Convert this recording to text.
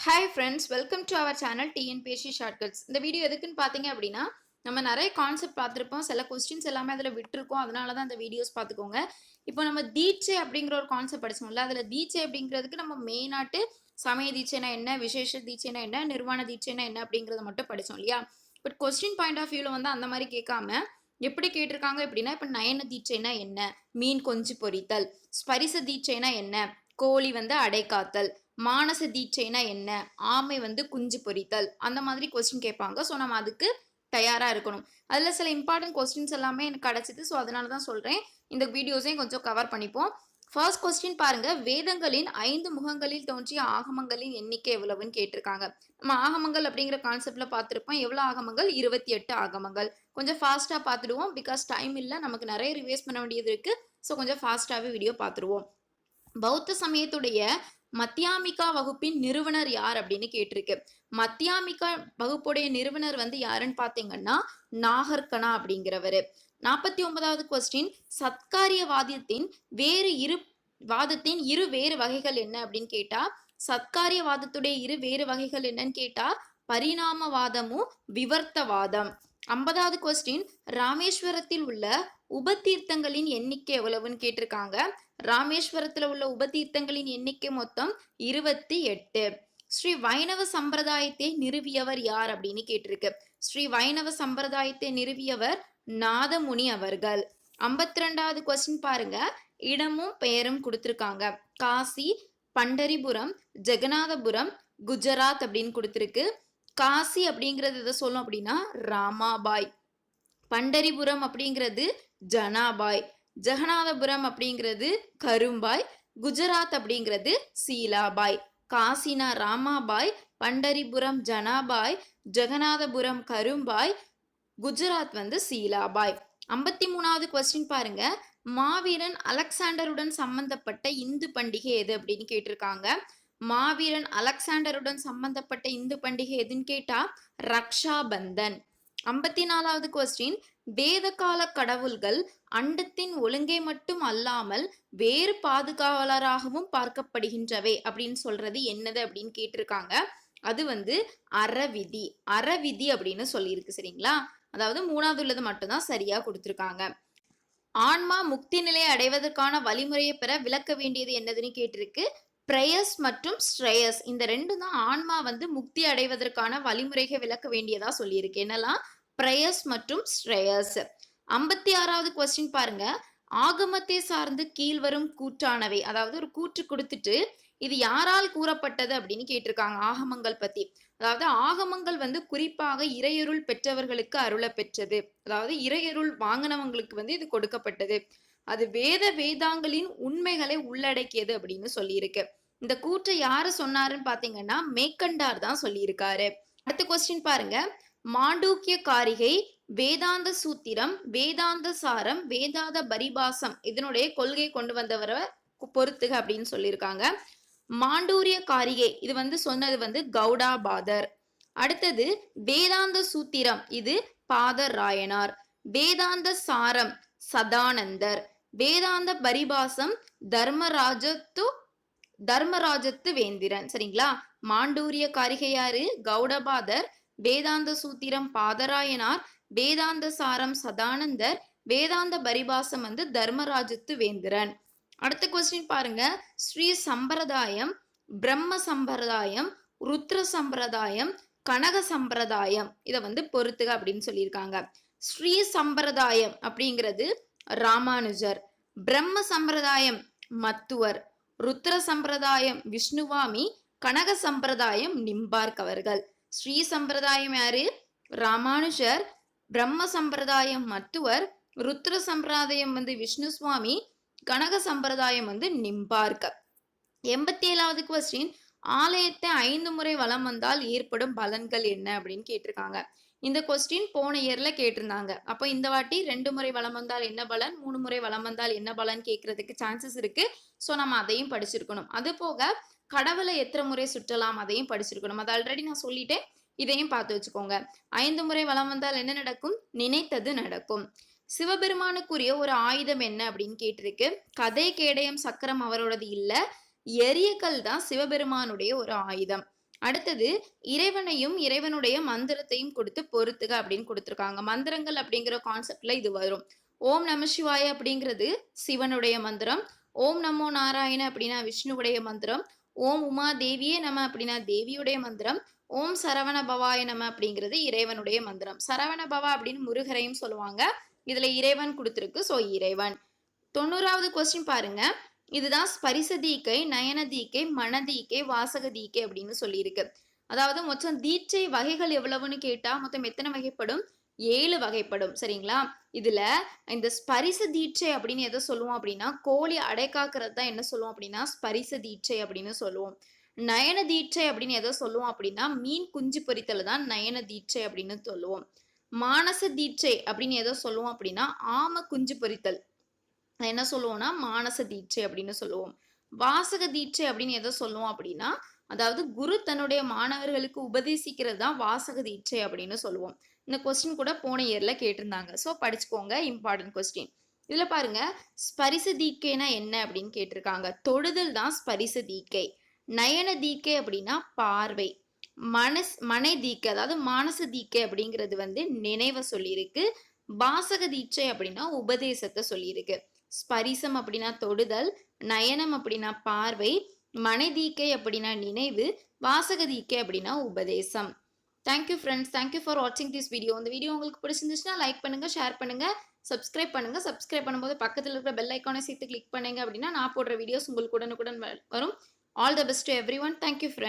Hi friends, welcome to our channel TNPSC shortcuts. இந்த video எதுக்குன்னு பார்த்தீங்க அப்படின்னா, நம்ம நிறைய கான்செப்ட் பார்த்துருப்போம். சில கொஸ்டின்ஸ் எல்லாமே அதில் விட்டுருக்கோம். அதனால தான் இந்த வீடியோஸ் பார்த்துக்கோங்க. இப்போ நம்ம தீட்சை அப்படிங்கிற ஒரு கான்செப்ட் படிச்சோம்ல, அதில் தீட்சை அப்படிங்கிறதுக்கு நம்ம மெயினாட்டு சமய தீட்சைனா என்ன, விசேஷ தீட்சைனா என்ன, நிர்வாண தீட்சைனா என்ன அப்படிங்கிறத மட்டும் படித்தோம் இல்லையா? பட் கொஸ்டின் பாயிண்ட் ஆஃப் வியூவில் வந்து அந்த மாதிரி கேட்காம எப்படி கேட்டிருக்காங்க அப்படின்னா, இப்போ நயன தீட்சைனா என்ன, மீன் கொஞ்சி பொரித்தல், ஸ்பரிச தீட்சைனா என்ன, கோழி வந்து அடைக்காத்தல், மானச தீட்சைனா என்ன, ஆமை வந்து குஞ்சு பொரித்தல், அந்த மாதிரி கொஸ்டின் கேட்பாங்க. ஸோ நம்ம அதுக்கு தயாராக இருக்கணும். அதில் சில இம்பார்ட்டன்ட் கொஸ்டின்ஸ் எல்லாமே எனக்கு கிடச்சிது. ஸோ அதனால தான் சொல்கிறேன், இந்த வீடியோஸையும் கொஞ்சம் கவர் பண்ணிப்போம். ஃபர்ஸ்ட் கொஸ்டின் பாருங்க, வேதங்களின் 5 முகங்களில் தோன்றிய ஆகமங்களின் எண்ணிக்கை எவ்வளவுன்னு கேட்டிருக்காங்க. நம்ம ஆகமங்கள் அப்படிங்கிற கான்செப்ட்ல பார்த்துருப்போம். எவ்வளோ ஆகமங்கள்? 28 ஆகமங்கள். கொஞ்சம் ஃபாஸ்ட்டாக பார்த்துடுவோம், பிகாஸ் டைம் இல்லை, நமக்கு நிறைய ரிவைஸ் பண்ண வேண்டியது இருக்கு. ஸோ கொஞ்சம் ஃபாஸ்ட்டாகவே வீடியோ பார்த்துருவோம். பௌத்த சமயத்துடைய மத்தியாமிகா வகுப்பின் நிறுவனர் யார் அப்படின்னு கேட்டிருக்கு. மத்தியாமிகா வகுப்புடைய நிறுவனர் வந்து யாருன்னு பார்த்தீங்கன்னா நாகர்கனா அப்படிங்கிறவரு. 49வது கொஸ்டின், சத்காரியவாதத்தின் இரு வேறு வகைகள் என்ன அப்படின்னு கேட்டா, சத்காரியவாதத்துடைய இரு வேறு வகைகள் என்னன்னு கேட்டா பரிணாமவாதமும் விவர்த்தவாதம். 50வது கொஸ்டின், ராமேஸ்வரத்தில் உள்ள உபதீர்த்தங்களின் எண்ணிக்கை எவ்வளவுன்னு கேட்டிருக்காங்க. ராமேஸ்வரத்துல உள்ள உபதீர்த்தங்களின் எண்ணிக்கை மொத்தம் 28. ஸ்ரீ வைணவ சம்பிரதாயத்தை நிறுவியவர் யார் அப்படின்னு கேட்டிருக்கு. ஸ்ரீ வைணவ சம்பிரதாயத்தை நிறுவியவர் நாதமுனி அவர்கள். 52வது கொஸ்டின் பாருங்க, இடமும் பெயரும் கொடுத்திருக்காங்க. காசி, பண்டரிபுரம், ஜெகநாதபுரம், குஜராத் அப்படின்னு கொடுத்திருக்கு. காசி அப்படிங்கிறது எதை சொல்லும் அப்படின்னா ராமாபாய், பண்டரிபுரம் அப்படிங்கிறது ஜனாபாய், ஜெகநாதபுரம் அப்படிங்கிறது கரும்பாய், குஜராத் அப்படிங்கிறது சீலாபாய். காசினா ராமாபாய், பண்டரிபுரம் ஜனாபாய், ஜெகநாதபுரம் கரும்பாய், குஜராத் வந்து சீலாபாய். 53வது கொஸ்டின் பாருங்க, மாவீரன் அலெக்சாண்டருடன் சம்பந்தப்பட்ட இந்து பண்டிகை எது அப்படின்னு கேட்டிருக்காங்க. மாவீரன் அலெக்சாண்டருடன் சம்பந்தப்பட்ட இந்து பண்டிகை எதுன்னு கேட்டா ரக்ஷாபந்தன். 54வது கொஸ்டின், வேத கால கடவுள்கள் அண்டத்தின் ஒழுங்கை மட்டும் அல்லாமல் வேறு பாதுகாவலராகவும் பார்க்கப்படுகின்றவை அப்படின்னு சொல்றது என்னது அப்படின்னு கேட்டிருக்காங்க. அது வந்து அறவிதி. அறவிதி அப்படின்னு சொல்லியிருக்கு. சரிங்களா? அதாவது 3வது உள்ளது மட்டும்தான் சரியா கொடுத்திருக்காங்க. ஆன்மா முக்தி நிலையை அடைவதற்கான வழிமுறையை பெற விளக்க வேண்டியது என்னதுன்னு கேட்டிருக்கு. பிரயஸ் மற்றும் ஸ்ரேயஸ், இந்த ரெண்டும் தான் ஆன்மா வந்து முக்தி அடைவதற்கான வழிமுறைகளை விளக்க வேண்டியதா சொல்லியிருக்கு. என்னெல்லாம்? பிரயஸ் மற்றும் ஸ்ரேயஸ். 56வது கொஸ்டின் பாருங்க, ஆகமத்தை சார்ந்து கீழ்வரும் கூற்றானவை, அதாவது ஒரு கூற்று கொடுத்துட்டு இது யாரால் கூறப்பட்டது அப்படின்னு கேட்டிருக்காங்க. ஆகமங்கள் பத்தி, அதாவது ஆகமங்கள் வந்து குறிப்பாக இறையருள் பெற்றவர்களுக்கு அருள பெற்றது, அதாவது இறையருள் வாங்கினவங்களுக்கு வந்து இது கொடுக்கப்பட்டது, அது வேதாங்களின் உண்மைகளை உள்ளடக்கியது அப்படின்னு சொல்லியிருக்கு. இந்த கூற்றை யாரு சொன்னாருன்னு பாத்தீங்கன்னா மேக்கண்டார் தான் சொல்லியிருக்காரு. அடுத்த கொஸ்டின் பாருங்க, மாண்டூக்கிய காரிகை, வேதாந்த சூத்திரம், வேதாந்த சாரம், வேதாந்த பரிபாசம் இதனுடைய கொள்கை கொண்டு வந்தவரை பொறுத்துக அப்படின்னு சொல்லியிருக்காங்க. மாண்டூரிய காரிகை இது வந்து சொன்னது வந்து கௌடாபாதர். அடுத்தது வேதாந்த சூத்திரம், இது பாதர் ராயனார். வேதாந்த சாரம் சதானந்தர். வேதாந்த பரிபாசம் தர்மராஜத்து வேந்திரன். சரிங்களா? மாண்டூரிய காரிகை யாரு? கௌடபாதர். வேதாந்த சூத்திரம் பாதராயனார். வேதாந்த சாரம் சதானந்தர். வேதாந்த பரிபாசம் வந்து தர்மராஜத்து வேந்திரன். அடுத்த கொஸ்டின் பாருங்க, ஸ்ரீ சம்பிரதாயம், பிரம்ம சம்பிரதாயம், ருத்ர சம்பிரதாயம், கனக சம்பிரதாயம் இதை வந்து பொறுத்துக அப்படின்னு சொல்லியிருக்காங்க. ஸ்ரீ சம்பிரதாயம் அப்படிங்கிறது ராமானுஜர், பிரம்ம சம்பிரதாயம் மத்துவர், ருத்ர சம்பிரதாயம் விஷ்ணுவாமி, கனக சம்பிரதாயம் நிம்பார்க் அவர்கள். ஸ்ரீ சம்பிரதாயம் யாரு? ராமானுஜர், பிரம்ம சம்பிரதாயம் மத்துவர், ருத்ர சம்பிரதாயம் வந்து விஷ்ணு சுவாமி, கனக சம்பிரதாயம் வந்து நிம்பார்க். 87வது கொஸ்டின், ஆலயத்தை 5 முறை வலம் வந்தால் ஏற்படும் பலன்கள் என்ன அப்படின்னு கேட்டிருக்காங்க. இந்த கொஸ்டின் போன இயர்ல கேட்டிருந்தாங்க. அப்போ இந்த வாட்டி 2 முறை வலம் வந்தால் என்ன பலன், 3 முறை வலம் வந்தால் என்ன பலன் கேட்கறதுக்கு சான்சஸ் இருக்கு. ஸோ நம்ம அதையும் படிச்சிருக்கணும். அது போக கடவுளை எத்தனை முறை சுற்றலாம் அதையும் படிச்சிருக்கணும். அது ஆல்ரெடி நான் சொல்லிட்டேன், இதையும் பார்த்து வச்சுக்கோங்க. 5 முறை வலம் வந்தால் என்ன நடக்கும்? நினைத்தது நடக்கும். சிவபெருமானுக்குரிய ஒரு ஆயுதம் என்ன அப்படின்னு கேட்டிருக்கு. கதை கேடயம் சக்கரம் அவரோடது இல்ல, எரியக்கல் தான் சிவபெருமானுடைய ஒரு ஆயுதம். அடுத்தது இறைவனையும் இறைவனுடைய மந்திரத்தையும் கொடுத்து பொறுத்துக அப்படின்னு கொடுத்துருக்காங்க. மந்திரங்கள் அப்படிங்கிற கான்செப்ட்ல இது வரும். ஓம் நம சிவாய அப்படிங்கிறது சிவனுடைய மந்திரம். ஓம் நமோ நாராயண அப்படின்னா விஷ்ணுவுடைய மந்திரம். ஓம் உமா தேவியே நம அப்படின்னா தேவியுடைய மந்திரம். ஓம் சரவண பவாய நம அப்படிங்கிறது இறைவனுடைய மந்திரம். சரவண பவா அப்படின்னு முருகரையும் சொல்லுவாங்க. இதுல இறைவன் கொடுத்துருக்கு. ஸோ இறைவன். 90வது கொஸ்டின் பாருங்க. இதுதான் ஸ்பரிச தீக்கை, நயன தீக்கை, மனதீக்கை, வாசக தீக்கை அப்படின்னு சொல்லியிருக்கு. அதாவது மொத்தம் தீட்சை வகைகள் எவ்வளவுன்னு கேட்டா மொத்தம் எத்தனை வகைப்படும்? 7 வகைப்படும். சரிங்களா? இதுல இந்த ஸ்பரிச தீட்சை அப்படின்னு எதை சொல்லுவோம் அப்படின்னா கோழி அடைக்காக்குறது தான் என்ன சொல்லுவோம் அப்படின்னா ஸ்பரிச தீட்சை அப்படின்னு சொல்லுவோம். நயன தீட்சை அப்படின்னு எதை சொல்லுவோம் அப்படின்னா மீன் குஞ்சு பொரித்தல் தான் நயன தீட்சை அப்படின்னு சொல்லுவோம். மானச தீட்சை அப்படின்னு எதை சொல்லுவோம் அப்படின்னா ஆம குஞ்சு பொரித்தல் என்ன சொல்லுவோம்னா மானச தீட்சை அப்படின்னு சொல்லுவோம். வாசக தீட்சை அப்படின்னு எதை சொல்லுவோம் அப்படின்னா அதாவது குரு தன்னுடைய மாணவர்களுக்கு உபதேசிக்கிறது தான் வாசக தீட்சை அப்படின்னு சொல்லுவோம். இந்த கொஸ்டின் கூட போன இயர்ல கேட்டிருந்தாங்க. ஸோ படிச்சுக்கோங்க, இம்பார்ட்டன்ட் கொஸ்டின். இதுல பாருங்க, ஸ்பரிச தீக்கைனா என்ன அப்படின்னு கேட்டிருக்காங்க. தொடுதல் தான் ஸ்பரிச தீக்கை. நயன தீக்கை அப்படின்னா பார்வை. மனை தீக்கை அதாவது மானச தீக்கை அப்படிங்கிறது வந்து நினைவை சொல்லியிருக்கு. வாசக தீட்சை அப்படின்னா உபதேசத்தை சொல்லியிருக்கு. ஸ்பரிசம் அப்படின்னா தொடுதல், நயனம் அப்படின்னா பார்வை, மனைதீக்கை அப்படின்னா நினைவு, வாசக தீக்கை அப்படின்னா உபதேசம். தேங்க்யூ ஃப்ரெண்ட்ஸ், தேங்க்யூ ஃபார் வாட்சிங் திஸ் வீடியோ. இந்த வீடியோ உங்களுக்கு பிடிச்சிருந்துச்சுன்னா லைக் பண்ணுங்க, ஷேர் பண்ணுங்க, சப்ஸ்கிரைப் பண்ணுங்க. சப்ஸ்கிரைப் பண்ணும்போது பக்கத்தில் இருக்கிற பெல் ஐக்கானை சேர்த்து கிளிக் பண்ணுங்க அப்படின்னா நான் போடுற வீடியோஸ் உங்களுக்கு உடனுக்குடன் வரும். All the best to every one. Thank you friends.